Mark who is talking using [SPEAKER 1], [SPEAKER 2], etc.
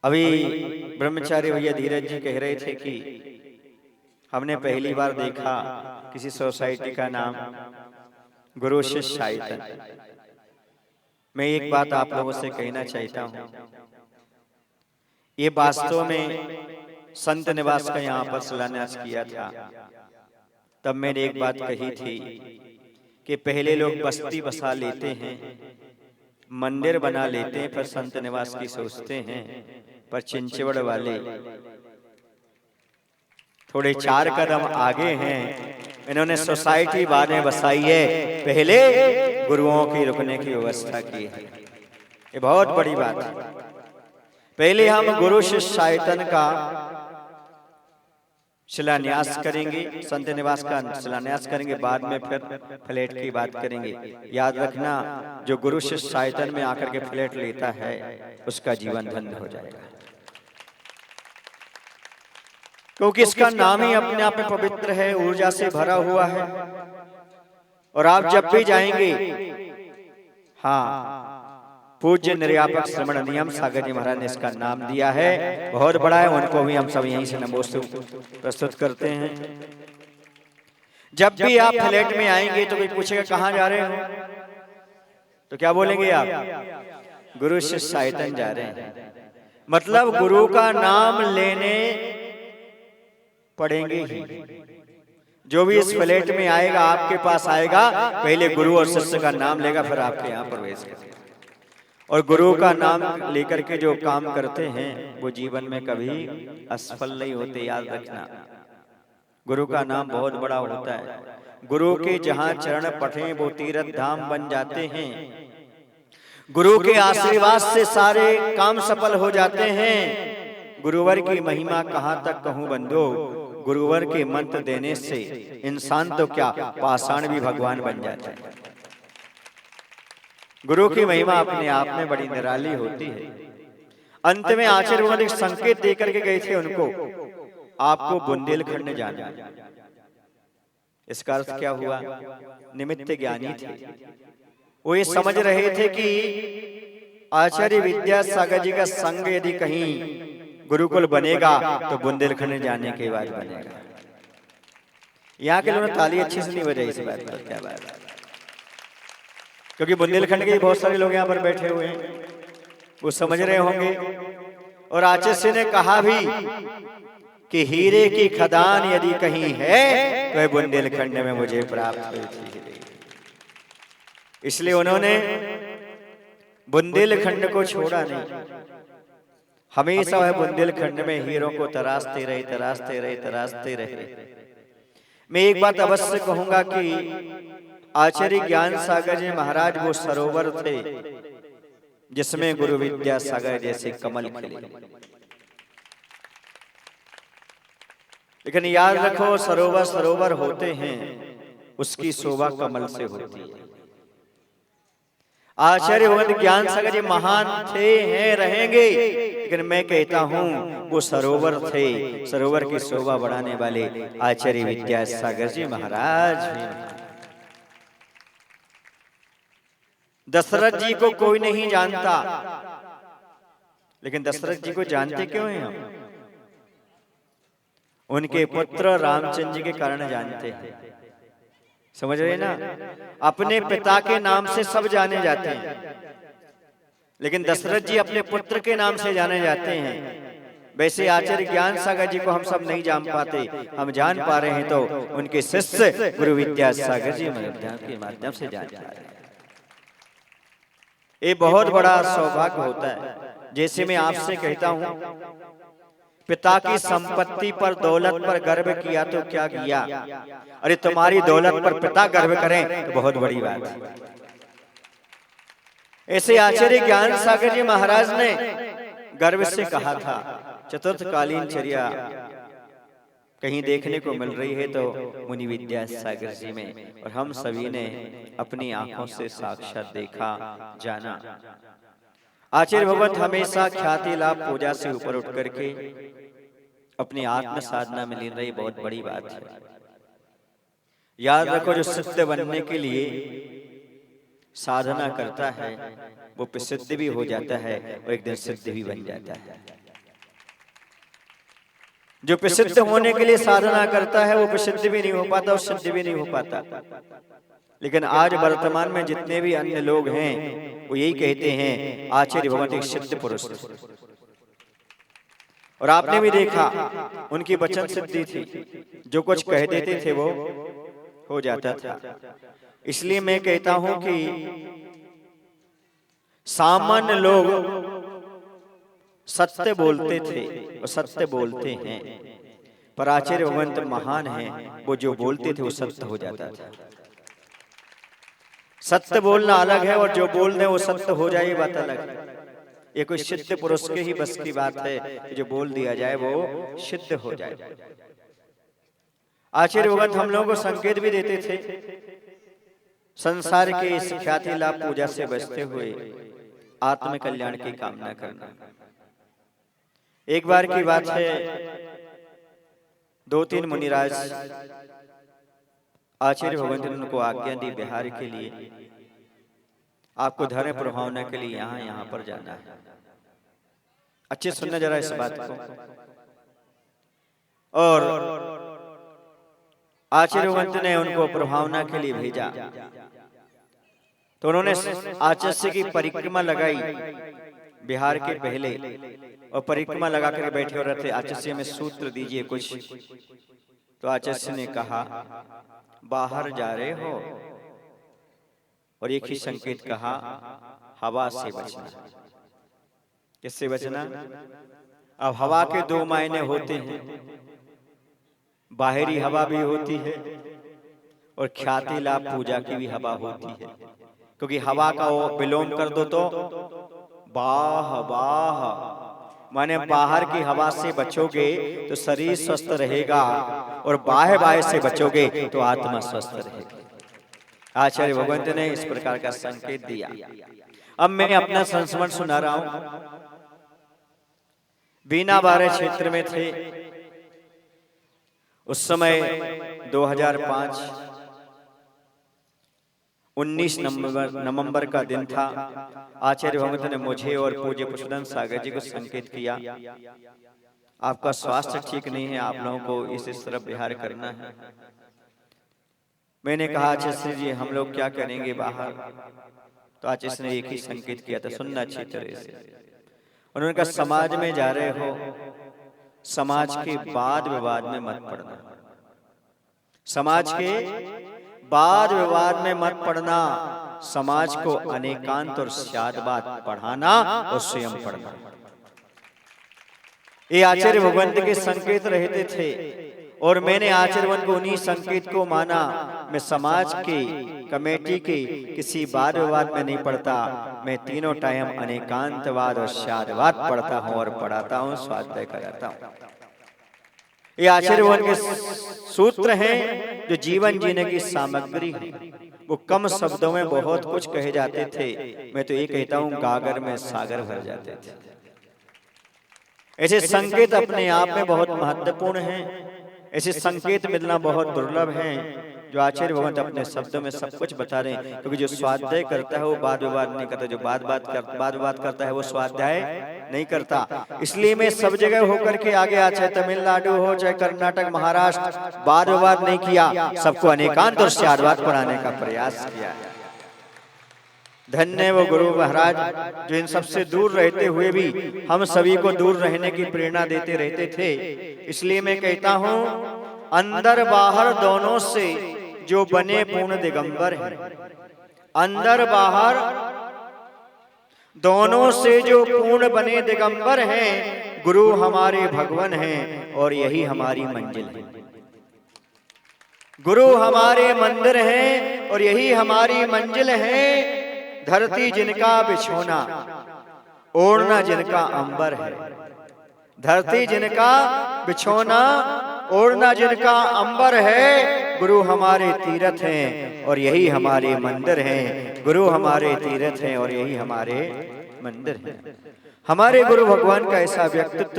[SPEAKER 1] अभी ब्रह्मचारी भैया धीरज जी कह रहे थे कि हमने पहली बार देखा किसी सोसाइटी का नाम गुरु शिष्य आयतन। मैं एक बात आप लोगों से कहना चाहता हूँ, ये वास्तव में संत निवास का यहाँ पर शिलान्यास किया था। तब मैंने एक बात कही थी कि पहले लोग बस्ती बसा लेते हैं, मंदिर बना लेते हैं, फिर संत निवास की सोचते हैं। पर चिंचवड़ वाले थोड़े 4 कदम आगे हैं। इन्होंने सोसाइटी बाद में बसाई है, पहले गुरुओं की रुकने की व्यवस्था की है। ये बहुत बड़ी बात है। पहले हम गुरु शिष्य आयतन का शिलान्यास करेंगे, संत निवास का शिलान्यास करेंगे, बाद में फिर फ्लैट की बात करेंगे। याद रखना, जो गुरु शिष्य आयतन में आकर के फ्लैट लेता है उसका जीवन धन्य हो जाएगा, क्योंकि इसका नाम ही अपने आप में पवित्र है, ऊर्जा से भरा हुआ है। और आप जब भी जाएंगे, हाँ, पूज्य निर्यापक श्रमण नियम सागर जी महाराज ने इसका नाम दिया है, बहुत बड़ा है। उनको भी हम सब यहीं से नमोस्तु प्रस्तुत करते हैं। जब भी आप फ्लैट में आएंगे तो कोई पूछेगा कहाँ जा रहे हो, तो क्या बोलेंगे आप? गुरु शिष्य आयतन जा रहे हैं। मतलब गुरु का नाम लेने पड़ेंगे ही। जो भी इस फ्लैट में आएगा, आपके पास आएगा, पहले गुरु और शिष्य का नाम लेगा, फिर आपके यहाँ प्रवेश करेगा। और गुरु का नाम लेकर के जो काम करते हैं वो जीवन में कभी असफल नहीं होते, याद रखना। गुरु का नाम बहुत बड़ा होता है। गुरु के जहाँ चरण पठे वो तीर्थ धाम बन जाते हैं। गुरु के आशीर्वाद से सारे काम सफल हो जाते हैं। गुरुवर की महिमा कहाँ तक कहूँ बंधो, गुरुवर के मंत्र देने से इंसान तो क्या, पाषाण भी भगवान बन जाता है। गुरु की महिमा अपने आप में बड़ी निराली होती है। अंत में आचार्य भगवान एक संकेत देकर के गए थे उनको, आपको बुंदेलखंड जाना। इसका अर्थ क्या हुआ? निमित्त ज्ञानी थे, वो ये समझ रहे थे कि आचार्य विद्यासागर जी का संग यदि कहीं गुरुकुल बनेगा तो बुंदेलखंड जाने के बाद बनेगा। यहाँ के लोगों ने ताली अच्छी से नहीं बजाई इस बात पर, क्या बात है, क्योंकि बुंदेलखंड के बहुत सारे लोग यहाँ पर बैठे हुए हैं, वो समझ रहे होंगे। और आचार्य ने कहा भी कि हीरे की खदान यदि कहीं है तो बुंदेलखंड में मुझे प्राप्त हुई थी। इसलिए उन्होंने बुंदेलखंड को छोड़ा नहीं, हमेशा वह बुंदेलखंड में हीरों को तराशते रहे, तराशते रहे, तराशते रहे। मैं एक बात अवश्य कहूंगा कि आचार्य ज्ञान सागर जी महाराज वो सरोवर थे जिसमें गुरु विद्यासागर जैसे कमल खिले। लेकिन याद रखो, सरोवर सरोवर होते हैं, उसकी शोभा कमल से होती है। आचार्य भगवत ज्ञान सागर जी महान थे, हैं, रहेंगे, लेकिन मैं कहता हूं वो सरोवर थे। सरोवर की शोभा बढ़ाने वाले आचार्य विद्यासागर जी महाराज भी। दशरथ जी को कोई नहीं जानता, लेकिन दशरथ जी को जानते क्यों हैं हम? उनके पुत्र रामचंद्र जी के कारण जानते हैं। समझ रहे ना? अपने पिता के नाम से सब जाने जाते हैं, लेकिन दशरथ जी अपने पुत्र के नाम से जाने जाते हैं। वैसे आचार्य ज्ञान सागर जी को हम सब नहीं जान पाते, हम जान पा रहे हैं तो उनके शिष्य गुरु विद्यासागर जी के माध्यम से जान पा रहे हैं। ये बहुत बड़ा सौभाग्य होता है। जैसे मैं आपसे कहता हूं, पिता की संपत्ति पर, दौलत पर गर्व किया तो क्या किया? अरे तुम्हारी दौलत पर पिता गर्व करें तो बहुत बड़ी बात है। ऐसे आचार्य ज्ञान सागर जी महाराज ने गर्व से कहा था, चतुर्थकालीन चर्या कहीं देखने को मिल रही है तो मुनि विद्यासागर जी में, और हम सभी ने अपनी आंखों से साक्षात देखा, जाना। आचार्य भगवत हमेशा ख्याति लाभ पूजा से ऊपर उठ करके अपनी आत्म साधना में लीन रही, बहुत बड़ी बात है। याद रखो, जो सिद्ध बनने के लिए साधना करता है वो प्रसिद्ध भी हो जाता है और एक दिन सिद्ध भी बन जाता है। जो प्रसिद्ध होने के लिए साधना करता है वो प्रसिद्ध भी नहीं हो पाता और सिद्ध भी नहीं हो पाता। लेकिन आज वर्तमान में जितने भी अन्य लोग हैं वो यही कहते हैं आचार्य भगवत एक सिद्ध पुरुष थे। और आपने भी देखा उनकी वचन सिद्धि थी, जो कुछ कह देते थे वो हो जाता था। इसलिए मैं कहता हूं कि सामान्य लोग सत्य बोलते थे और सत्य बोलते हैं, पर आचार्य भगवंत महान हैं, वो जो बोलते थे वो सत्य हो जाता था। सत्य बोलना अलग है और जो बोल दे वो सत्य हो जाए, ये बात अलग है। ये कोई सिद्ध पुरुष के ही बस की बात है कि जो बोल दिया जाए वो सिद्ध हो जाए। आचार्य भगवंत हम लोगों को संकेत भी देते थे, संसार के इस ख्याति लाभ पूजा से बचते हुए आत्म कल्याण की कामना करना। एक बार की बात है, 2-3 मुनिराज आचार्य भगवंत ने उनको आज्ञा दी बिहार के लिए आपको धर्म प्रभावना के लिए यहाँ पर जाना है। अच्छे सुनना जरा इस बात को। और आचार्य भगवंत ने उनको प्रभावना के लिए भेजा, तो उन्होंने आचार्य की परिक्रमा लगाई बिहार के पहले, और परिक्रमा लगा कर बैठे हो रहे थे। आचार्य में सूत्र दीजिए कुछ। तो आचार्य ने कहा बाहर जा रहे हो, और एक ही संकेत कहा हवा से बचना। किससे बचना? अब हवा के 2 मायने होते हैं, बाहरी हवा भी होती है और ख्याति लाभ पूजा की भी हवा होती है। क्योंकि हवा का वो विलोम कर दो तो बाह बाह, माने बाहर की हवा से बचोगे तो शरीर स्वस्थ रहेगा, और बाह्य बाह्य से बचोगे तो आत्मा स्वस्थ रहेगी। आचार्य भगवंत ने इस प्रकार का संकेत दिया। अब मैं अपना संस्मरण सुना रहा हूं। बीना बारे क्षेत्र में थे उस समय 2005 19 नवंबर का दिन था। आचार्य भगवंत ने मुझे और पूज्य पुष्पदंत सागर जी को संकेत किया, आपका स्वास्थ्य ठीक नहीं है, आप लोगों को इस तरफ विहार करना है। मैंने कहा आचार्य जी हम लोग क्या करेंगे बाहर? तो आचार्य ने एक ही संकेत किया था, सुनना अच्छी तरह से। उन्होंने कहा समाज में जा रहे हो, समाज के वाद विवाद में मत पड़ना, समाज के वाद विवाद में मत पड़ना, समाज को अनेकांत और शादवाद पढ़ाना और स्वयं पढ़ना। ये आचार्य भगवंत के संकेत रहते थे, और मैंने आचार्य भगवंत को उन्हीं संकेत को माना। मैं समाज की कमेटी के किसी वाद विवाद में नहीं पढ़ता, मैं तीनों टाइम अनेकांतवाद और शादवाद पढ़ता हूँ और पढ़ाता हूँ, स्वाध्याय कराता हूँ। ये आचार्य भगवंत के सूत्र हैं जो जीवन जीने की सामग्री है। वो कम शब्दों में बहुत कुछ कहे जाते थे, मैं तो ये कहता हूँ गागर में सागर भर जाते थे। ऐसे संकेत अपने आप में बहुत महत्वपूर्ण हैं। ऐसे संकेत मिलना बहुत दुर्लभ है, जो आचार्य भगवंत अपने शब्दों में सब कुछ बता रहे हैं। क्योंकि जो स्वाध्याय करता है वो वाद विवाद नहीं करता, जो वाद विवाद करता है वो स्वाध्याय नहीं करता। इसलिए मैं सब जगह होकर के आगे आ, चाहे तमिलनाडु हो चाहे कर्नाटक महाराष्ट्र, वाद विवाद नहीं किया, सबको अनेकांत और शादवाद पढ़ाने का प्रयास किया। धन्य वो गुरु महाराज जो इन सबसे दूर रहते हुए भी हम सभी को दूर रहने की प्रेरणा देते रहते थे। इसलिए मैं कहता हूं अंदर बाहर दोनों से जो बने पूर्ण दिगंबर हैं, अंदर बाहर दोनों से जो पूर्ण बने दिगंबर हैं, गुरु हमारे भगवान हैं और यही हमारी मंजिल है। गुरु हमारे मंदिर हैं और यही हमारी मंजिल है। धरती जिनका बिछोना, ओढ़ना जिनका अंबर है। धरती जिनका बिछोना, ओढ़ना जिनका अंबर है। गुरु हमारे तीर्थ हैं और यही हमारे मंदिर हैं। गुरु हमारे तीर्थ हैं और यही हमारे मंदिर हैं। हमारे गुरु भगवान का ऐसा व्यक्तित्व